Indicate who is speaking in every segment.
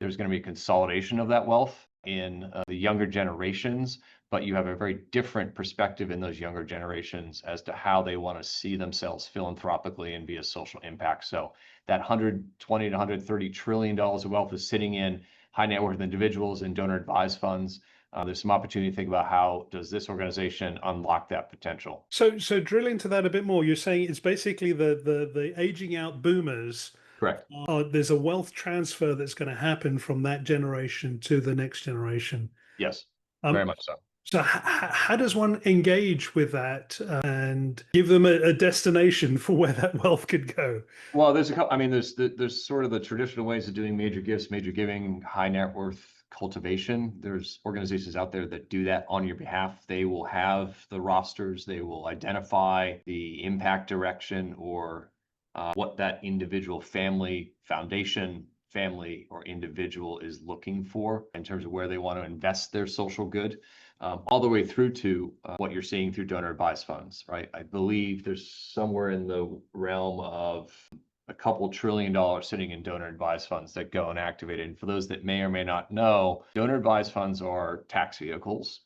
Speaker 1: there's going to be a consolidation of that wealth in the younger generations, but you have a very different perspective in those younger generations as to how they want to see themselves philanthropically and be a social impact. So that 120 to 130 trillion dollars of wealth is sitting in high net worth individuals and donor advised funds. There's some opportunity to think about how does this organization unlock that potential.
Speaker 2: So drill into that a bit more. You're saying it's basically the aging out boomers.
Speaker 1: Correct.
Speaker 2: There's a wealth transfer that's going to happen from that generation to the next generation.
Speaker 1: Yes, very
Speaker 2: Um,
Speaker 1: much so.
Speaker 2: so how does one engage with that and give them a destination for where that wealth could go?
Speaker 1: Well, there's a couple, I mean, there's sort of the traditional ways of doing major gifts, major giving, high net worth cultivation. There's organizations out there that do that on your behalf. They will have the rosters, they will identify the impact direction or what that individual family, foundation, family, or individual is looking for in terms of where they want to invest their social good, all the way through to what you're seeing through donor advised funds, right? I believe there's somewhere in the realm of a couple $1 trillion sitting in donor advised funds that go unactivated. And for those that may or may not know, donor advised funds are tax vehicles,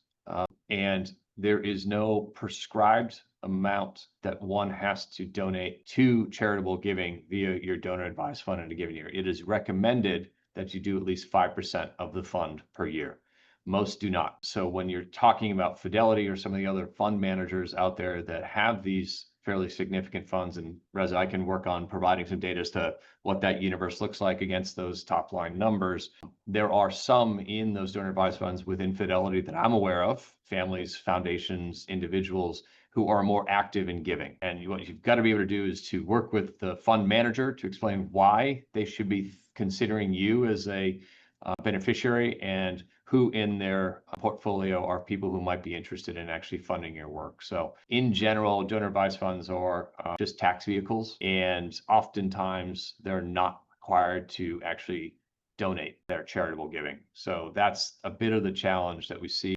Speaker 1: and there is no prescribed amount that one has to donate to charitable giving via your donor advised fund in a given year. It is recommended that you do at least 5% of the fund per year. Most do not. So when you're talking about Fidelity or some of the other fund managers out there that have these fairly significant funds, and Reza, I can work on providing some data as to what that universe looks like against those top line numbers. There are some in those donor advised funds within Fidelity that I'm aware of, families, foundations, individuals who are more active in giving. And what you've got to be able to do is to work with the fund manager to explain why they should be considering you as a beneficiary and who in their portfolio are people who might be interested in actually funding your work. So in general, donor advised funds are just tax vehicles, and oftentimes they're not required to actually donate their charitable giving. So that's a bit of the challenge that we see